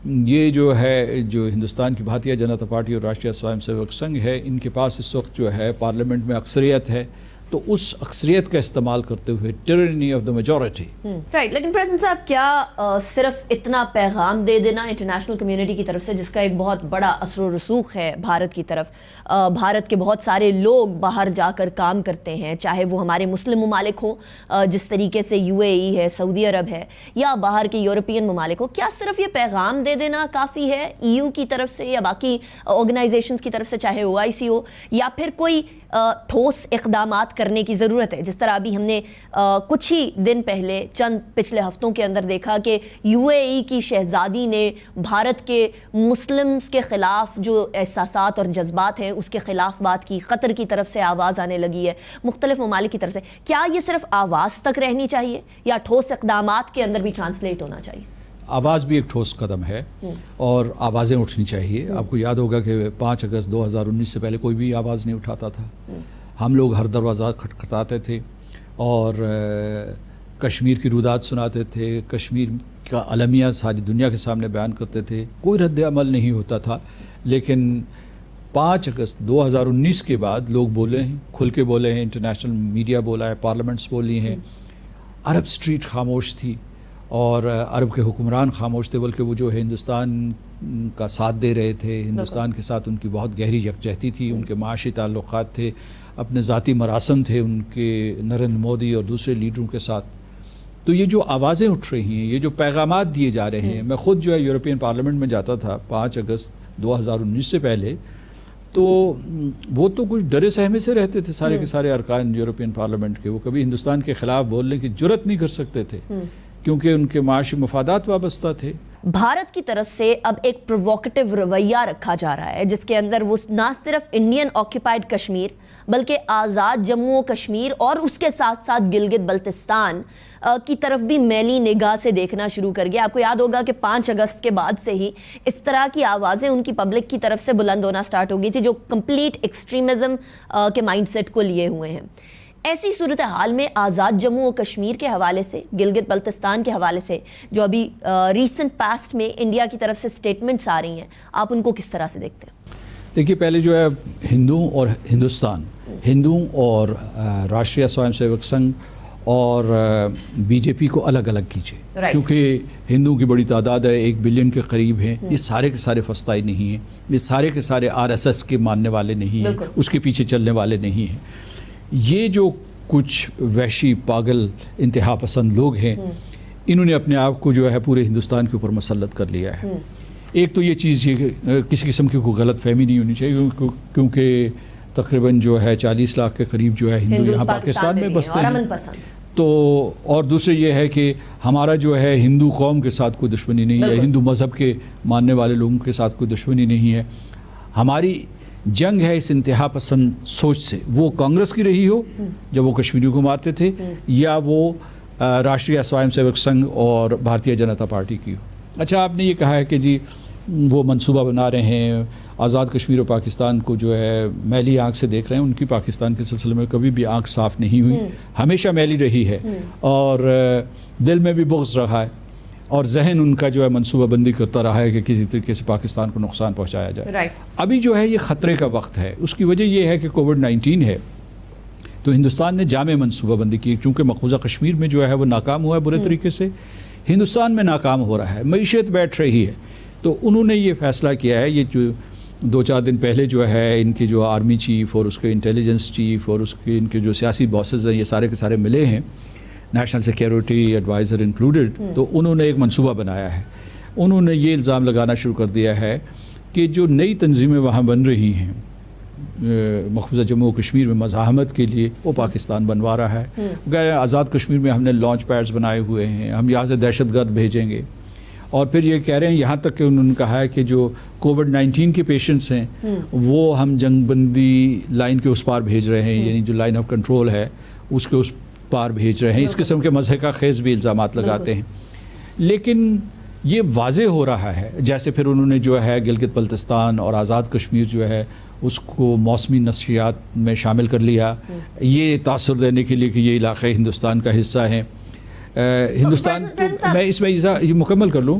یہ جو ہے جو ہندوستان کی بھارتیہ جنتا پارٹی اور راشٹریہ سوائم سیوک سنگھ ہے، ان کے پاس اس وقت جو ہے پارلیمنٹ میں اکثریت ہے، تو اس اکثریت کا استعمال کرتے ہوئے ٹرنی آف دا میجورٹی. رائٹ، لیکن پریزیڈنٹ صاحب کیا صرف اتنا پیغام دے دینا انٹرنیشنل کمیونٹی کی طرف سے، جس کا ایک بہت بڑا اثر و رسوخ ہے بھارت کی طرف، بھارت کے بہت سارے لوگ باہر جا کر کام کرتے ہیں، چاہے وہ ہمارے مسلم ممالک ہوں جس طریقے سے UAE ہے، سعودی عرب ہے، یا باہر کے یورپین ممالک ہوں، کیا صرف یہ پیغام دے دینا کافی ہے EU کی طرف سے یا باقی آرگنائزیشنز کی طرف سے، چاہے OIC ہو، یا پھر کوئی ٹھوس اقدامات کرنے کی ضرورت ہے؟ جس طرح ابھی ہم نے کچھ ہی دن پہلے چند پچھلے ہفتوں کے اندر دیکھا کہ UAE کی شہزادی نے بھارت کے مسلمز کے خلاف جو احساسات اور جذبات ہیں اس کے خلاف بات کی، قطر کی طرف سے آواز آنے لگی ہے، مختلف ممالک کی طرف سے. کیا یہ صرف آواز تک رہنی چاہیے یا ٹھوس اقدامات کے اندر بھی ٹرانسلیٹ ہونا چاہیے؟ آواز بھی ایک ٹھوس قدم ہے اور آوازیں اٹھنی چاہیے. آپ کو یاد ہوگا کہ 5 اگست 2019 سے پہلے کوئی بھی آواز نہیں اٹھاتا تھا. ہم لوگ ہر دروازہ کھٹکھٹاتے تھے اور کشمیر کی رودات سناتے تھے، کشمیر کا المیہ ساری دنیا کے سامنے بیان کرتے تھے. کوئی رد عمل نہیں ہوتا تھا. لیکن 5 اگست 2019 کے بعد لوگ بولے ہیں، کھل کے بولے ہیں، انٹرنیشنل میڈیا بولا ہے، پارلیمنٹس بولی ہیں. عرب اسٹریٹ خاموش تھی اور عرب کے حکمران خاموش تھے، بلکہ وہ جو ہے ہندوستان کا ساتھ دے رہے تھے. ہندوستان کے ساتھ ان کی بہت گہری یکجہتی تھی، ان کے معاشی تعلقات تھے، اپنے ذاتی مراسم تھے ان کے نریندر مودی اور دوسرے لیڈروں کے ساتھ. تو یہ جو آوازیں اٹھ رہی ہیں، یہ جو پیغامات دیے جا رہے ہیں، میں خود جو ہے یورپین پارلیمنٹ میں جاتا تھا 5 اگست 2019 سے پہلے، تو وہ تو کچھ ڈرے سہمے سے رہتے تھے سارے کے سارے ارکان یورپین پارلیمنٹ کے. وہ کبھی ہندوستان کے خلاف بولنے کی جرت نہیں کر سکتے تھے کیونکہ ان کے معاشی مفادات وابستہ تھے. بھارت کی طرف سے اب ایک پرووکیٹو رویہ رکھا جا رہا ہے جس کے اندر وہ نہ صرف انڈین آکیپائڈ کشمیر بلکہ آزاد جموں و کشمیر اور اس کے ساتھ ساتھ گلگت بلتستان کی طرف بھی میلی نگاہ سے دیکھنا شروع کر گیا. آپ کو یاد ہوگا کہ 5 اگست کے بعد سے ہی اس طرح کی آوازیں ان کی پبلک کی طرف سے بلند ہونا سٹارٹ ہو گئی تھی جو کمپلیٹ ایکسٹریمزم کے مائنڈ سیٹ کو لیے ہوئے ہیں. ایسی صورتحال میں آزاد جموں و کشمیر کے حوالے سے، گلگت بلتستان کے حوالے سے جو ابھی ریسنٹ پاسٹ میں انڈیا کی طرف سے سٹیٹمنٹس آ رہی ہیں، آپ ان کو کس طرح سے دیکھتے ہیں؟ دیکھیے، پہلے جو ہے ہندوؤں اور ہندوستان، ہندوؤں اور راشٹریہ سوائم سیوک سنگھ اور BJP کو الگ الگ کیجیے، کیونکہ ہندوؤں کی بڑی تعداد ہے، 1 بلین کے قریب ہیں. یہ سارے کے سارے فسطائی نہیں ہیں، یہ سارے کے سارے RSS کے ماننے والے نہیں ہیں، اس کے پیچھے چلنے والے نہیں ہیں. یہ جو کچھ وحشی پاگل انتہا پسند لوگ ہیں، انہوں نے اپنے آپ کو جو ہے پورے ہندوستان کے اوپر مسلط کر لیا ہے. ایک تو یہ چیز یہ کہ کسی قسم کی کوئی غلط فہمی نہیں ہونی چاہیے، کیونکہ تقریباً جو ہے 40 لاکھ کے قریب جو ہے ہندو یہاں پاکستان میں بستے ہیں. تو اور دوسرے یہ ہے کہ ہمارا جو ہے ہندو قوم کے ساتھ کوئی دشمنی نہیں ہے، ہندو مذہب کے ماننے والے لوگوں کے ساتھ کوئی دشمنی نہیں ہے. ہماری جنگ ہے اس انتہا پسند سوچ سے، وہ کانگریس کی رہی ہو جب وہ کشمیریوں کو مارتے تھے، یا وہ راشٹریہ سوائم سیوک سنگھ اور بھارتیہ جنتا پارٹی کی ہو. اچھا، آپ نے یہ کہا ہے کہ جی وہ منصوبہ بنا رہے ہیں، آزاد کشمیر و پاکستان کو جو ہے میلی آنکھ سے دیکھ رہے ہیں. ان کی پاکستان کے سلسلے میں کبھی بھی آنکھ صاف نہیں ہوئی، ہمیشہ میلی رہی ہے اور دل میں بھی بغض رہا ہے، اور ذہن ان کا جو ہے منصوبہ بندی کرتا رہا ہے کہ کسی طریقے سے پاکستان کو نقصان پہنچایا جائے. ابھی جو ہے یہ خطرے کا وقت ہے. اس کی وجہ یہ ہے کہ کووڈ-19 ہے، تو ہندوستان نے جامع منصوبہ بندی کی. چونکہ مقبوضہ کشمیر میں جو ہے وہ ناکام ہوا ہے برے طریقے سے، ہندوستان میں ناکام ہو رہا ہے، معیشت بیٹھ رہی ہے. تو انہوں نے یہ فیصلہ کیا ہے، یہ جو 2-4 دن پہلے جو ہے ان کے جو آرمی چیف اور اس کے انٹیلیجنس چیف اور اس کے ان کے جو سیاسی باسز ہیں، یہ سارے کے سارے ملے ہیں، نیشنل سیکیورٹی ایڈوائزر انکلوڈڈ. تو انہوں نے ایک منصوبہ بنایا ہے. انہوں نے یہ الزام لگانا شروع کر دیا ہے کہ جو نئی تنظیمیں وہاں بن رہی ہیں مقبوضہ جموں و کشمیر میں مزاحمت کے لیے، وہ پاکستان بنوا رہا ہے. کہ آزاد کشمیر میں ہم نے لانچ پیڈز بنائے ہوئے ہیں، ہم یہاں سے دہشت گرد بھیجیں گے. اور پھر یہ کہہ رہے ہیں، یہاں تک کہ انہوں نے کہا ہے کہ جو کووڈ-19 کے پیشنٹس ہیں وہ ہم جنگ بندی لائن کے اس پار بھیج رہے ہیں، یعنی جو لائن آف کنٹرول ہے اس کے اس پار بھیج رہے ہیں. اس قسم کے مضحکہ خیز بھی الزامات لگاتے ہیں. لیکن یہ واضح ہو رہا ہے، جیسے پھر انہوں نے جو ہے گلگت بلتستان اور آزاد کشمیر جو ہے اس کو موسمی نشریات میں شامل کر لیا، یہ تاثر دینے کے لیے کہ یہ علاقے ہندوستان کا حصہ ہیں. ہندوستان میں اس میں یہ مکمل کر لوں